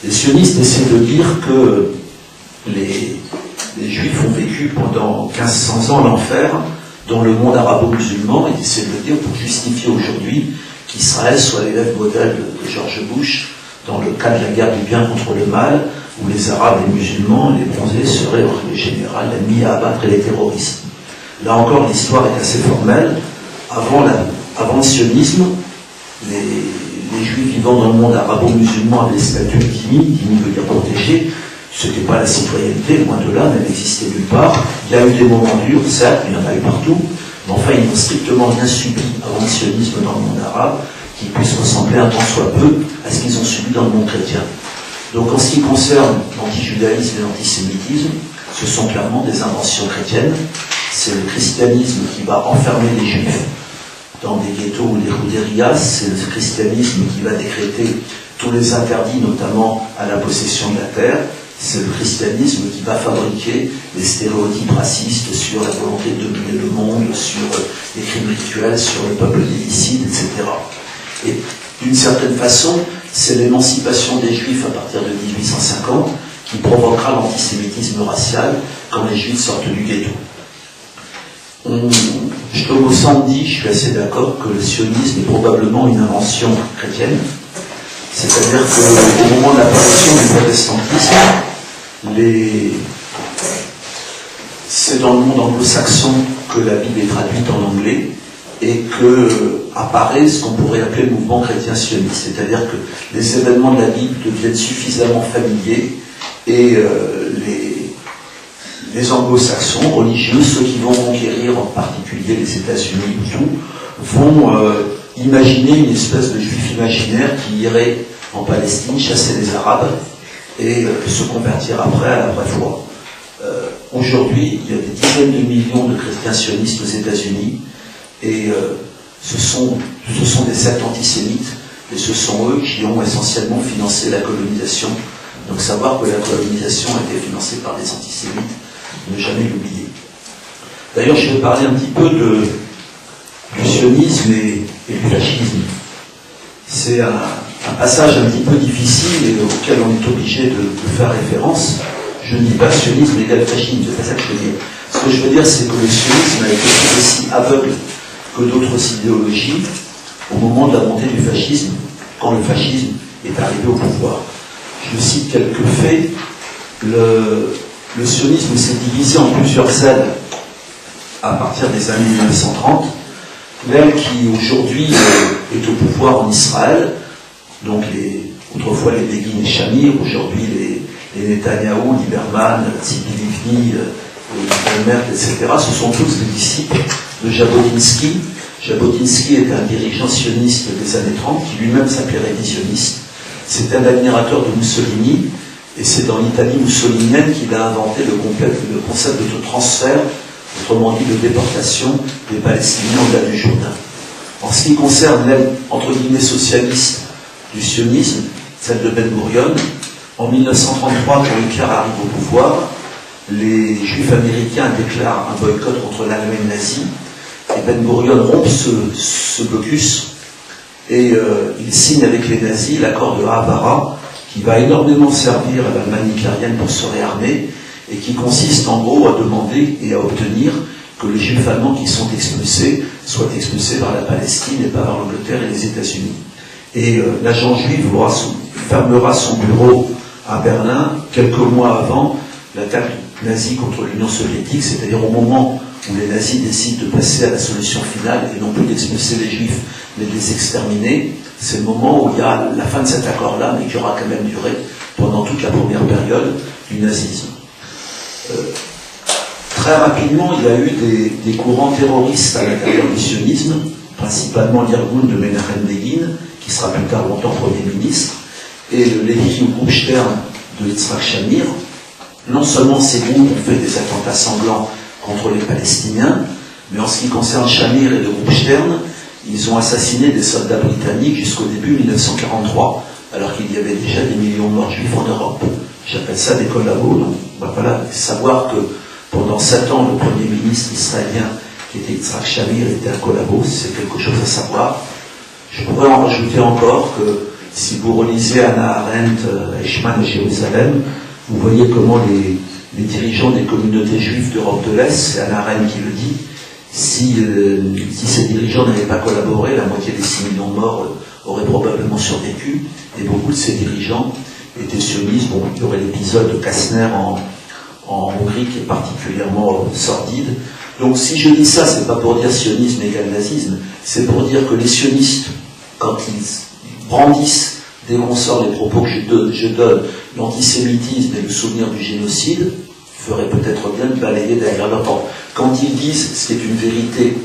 Les sionistes essaient de dire que les Juifs ont vécu pendant 1500 ans l'enfer dans le monde arabo-musulman, et essaient de le dire pour justifier aujourd'hui qu'Israël soit l'élève modèle de George Bush dans le cas de la guerre du bien contre le mal, où les Arabes, les musulmans, les bronzés seraient en règle générale l'ennemi à abattre et les terroristes. Là encore, l'histoire est assez formelle. Avant le sionisme, les Juifs vivant dans le monde arabo-musulman avaient le statut d'himmi veut dire protégé. Ce n'était pas la citoyenneté, loin de là, elle n'existait nulle part. Il y a eu des moments durs, certes, il y en a eu partout, mais enfin, ils n'ont strictement rien subi avant le sionisme dans le monde arabe, qui puisse ressembler un tant soit peu à ce qu'ils ont subi dans le monde chrétien. Donc en ce qui concerne l'antijudaïsme et l'antisémitisme, ce sont clairement des inventions chrétiennes. C'est le christianisme qui va enfermer les juifs dans des ghettos ou des ruderias, c'est le christianisme qui va décréter tous les interdits, notamment à la possession de la terre. C'est le christianisme qui va fabriquer des stéréotypes racistes sur la volonté de dominer le monde, sur les crimes rituels, sur le peuple déicide, etc. Et d'une certaine façon, c'est l'émancipation des Juifs à partir de 1850 qui provoquera l'antisémitisme racial quand les Juifs sortent du ghetto. Shlomo Sand dit, je suis assez d'accord, que le sionisme est probablement une invention chrétienne. C'est-à-dire qu'au moment de l'apparition du protestantisme, c'est dans le monde anglo-saxon que la Bible est traduite en anglais et que apparaît ce qu'on pourrait appeler le mouvement chrétien sioniste. C'est-à-dire que les événements de la Bible deviennent suffisamment familiers et les anglo-saxons religieux, ceux qui vont conquérir en particulier les États-Unis ou tout, vont imaginer une espèce de juif imaginaire qui irait en Palestine chasser les Arabes et se convertir après à la vraie foi. Aujourd'hui, il y a des dizaines de millions de chrétiens sionistes aux États-Unis et ce sont des sectes antisémites et ce sont eux qui ont essentiellement financé la colonisation. Donc savoir que la colonisation a été financée par des antisémites, ne jamais l'oublier. D'ailleurs, je vais parler un petit peu du sionisme et du fascisme. C'est un passage un petit peu difficile et auquel on est obligé de faire référence. Je ne dis pas sionisme égale fascisme, c'est pas ça que je veux dire. Ce que je veux dire, c'est que le sionisme a été tout aussi aveugle que d'autres idéologies au moment de la montée du fascisme, quand le fascisme est arrivé au pouvoir. Je cite quelques faits. Le sionisme s'est divisé en plusieurs ailes à partir des années 1930. L'aile qui aujourd'hui est au pouvoir en Israël, donc autrefois les Begin et Shamir, aujourd'hui les Netanyahou, Lieberman, Tzipi Livni, Olmert, etc., ce sont tous des disciples de Jabotinsky. Jabotinsky était un dirigeant sioniste des années 30 qui lui-même s'appelait révisionniste. C'était un admirateur de Mussolini, et c'est dans l'Italie mussolinienne qu'il a inventé le concept de transfert, autrement dit de déportation des Palestiniens au-delà du Jourdain. En ce qui concerne l'aile, entre guillemets, socialiste du sionisme, celle de Ben Gurion, en 1933, quand Hitler arrive au pouvoir, les Juifs américains déclarent un boycott contre l'Allemagne nazie, et Ben Gurion rompt ce blocus, et il signe avec les nazis l'accord de Havara, qui va énormément servir à l'Allemagne hitlérienne pour se réarmer, et qui consiste en gros à demander et à obtenir que les Juifs allemands qui sont expulsés soient expulsés vers la Palestine et pas vers l'Angleterre et les États-Unis. Et l'agent juif fermera son bureau à Berlin quelques mois avant l'attaque nazie contre l'Union soviétique, c'est-à-dire au moment où les nazis décident de passer à la solution finale et non plus d'expulser les Juifs, mais de les exterminer. C'est le moment où il y a la fin de cet accord-là, mais qui aura quand même duré pendant toute la première période du nazisme. Très rapidement, il y a eu des courants terroristes à l'intérieur du sionisme, principalement l'Irgun de Menachem Begin, qui sera plus tard longtemps Premier ministre, et le Levi Groupe Stern de Yitzhak Shamir. Non seulement ces groupes ont fait des attentats sanglants contre les Palestiniens, mais en ce qui concerne Shamir et le groupe Stern, ils ont assassiné des soldats britanniques jusqu'au début 1943, alors qu'il y avait déjà des millions de morts juifs en Europe. J'appelle ça des collabos. Donc, voilà, savoir que pendant 7 ans, le Premier ministre israélien, qui était Yitzhak Shamir, était un collabo, c'est quelque chose à savoir. Je pourrais en rajouter encore que Si vous relisez Hannah Arendt, Eichmann et Jérusalem, vous voyez comment les dirigeants des communautés juives d'Europe de l'Est, c'est Hannah Arendt qui le dit, si ces dirigeants n'avaient pas collaboré, la moitié des 6 millions de morts auraient probablement survécu, et beaucoup de ces dirigeants étaient sionistes. Bon, il y aurait l'épisode de Kastner en Hongrie qui est particulièrement sordide. Donc si je dis ça, c'est pas pour dire sionisme égale nazisme, c'est pour dire que les sionistes, quand ils brandissent dès qu'on sort les propos que je donne, l'antisémitisme et le souvenir du génocide, ferait peut-être bien de balayer derrière leur porte. Quand ils disent, ce qui est une vérité,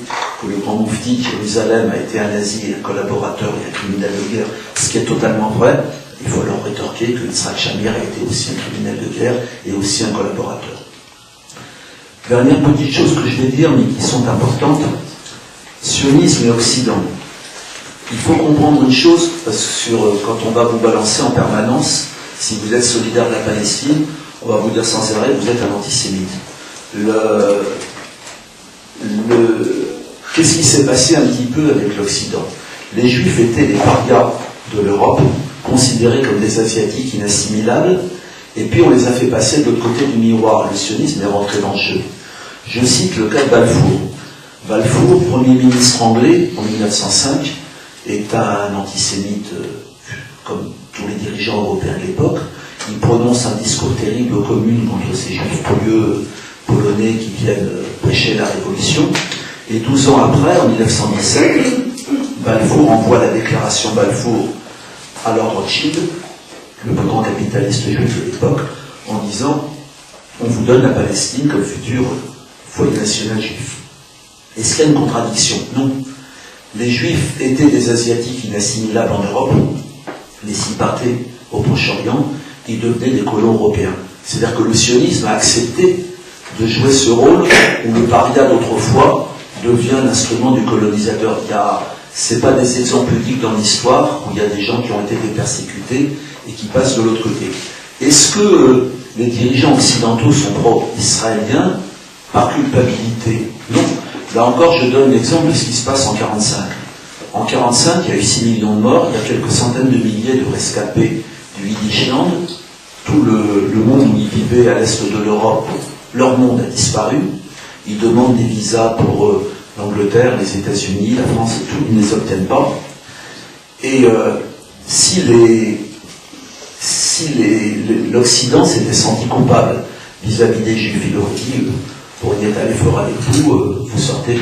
que le grand moufti de Jérusalem a été un nazi et un collaborateur et un criminel de guerre, ce qui est totalement vrai, il faut leur rétorquer que Yitzhak Shamir a été aussi un criminel de guerre et aussi un collaborateur. Dernière petite chose que je vais dire, mais qui sont importantes, sionisme et Occident. Il faut comprendre une chose, parce que quand on va vous balancer en permanence, si vous êtes solidaire de la Palestine, on va vous dire sans arrêt, vous êtes un antisémite. Qu'est-ce qui s'est passé un petit peu avec l'Occident? Les Juifs étaient les parias de l'Europe, considérés comme des Asiatiques inassimilables, et puis on les a fait passer de l'autre côté du miroir. Le sionisme est rentré dans le jeu. Je cite le cas de Balfour. Balfour, Premier ministre anglais en 1905, est un antisémite comme tous les dirigeants européens de l'époque. Il prononce un discours terrible aux communes contre ces juifs polieux polonais qui viennent prêcher la révolution. Et 12 ans après, en 1917, Balfour envoie la déclaration Balfour à Lord Rothschild, le plus grand capitaliste juif de l'époque, en disant on vous donne la Palestine comme futur foyer national juif. Est-ce qu'il y a une contradiction? Non. Les Juifs étaient des Asiatiques inassimilables en Europe, mais s'ils partaient au Proche-Orient, ils devenaient des colons européens. C'est-à-dire que le sionisme a accepté de jouer ce rôle où le paria d'autrefois devient l'instrument du colonisateur. Ce n'est pas des exemples uniques dans l'histoire où il y a des gens qui ont été persécutés et qui passent de l'autre côté. Est-ce que les dirigeants occidentaux sont pro-israéliens par culpabilité? Non. Là encore, je donne l'exemple de ce qui se passe en 1945. En 1945, il y a eu 6 millions de morts, il y a quelques centaines de milliers de rescapés du Yiddishland. Tout le monde où ils vivaient à l'est de l'Europe, leur monde a disparu. Ils demandent des visas pour l'Angleterre, les États-Unis, la France et tout, ils ne les obtiennent pas. Et si l'Occident s'était senti coupable vis-à-vis des Juifs, il aurait dit pour y être allé fort avec vous, vous sortez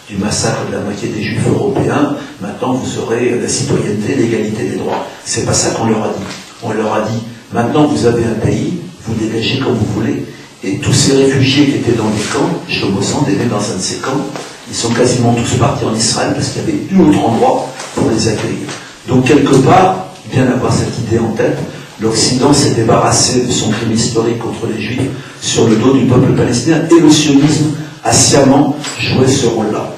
du massacre de la moitié des Juifs européens, maintenant vous aurez la citoyenneté, l'égalité des droits. C'est pas ça qu'on leur a dit. On leur a dit, maintenant vous avez un pays, vous dégagez comme vous voulez, et tous ces réfugiés qui étaient dans les camps, Shlomo Sand est né dans un de ces camps, ils sont quasiment tous partis en Israël parce qu'il n'y avait eu autre endroit pour les accueillir. Donc quelque part, bien avoir cette idée en tête, l'Occident s'est débarrassé de son crime historique contre les Juifs sur le dos du peuple palestinien, et le sionisme a sciemment joué ce rôle-là.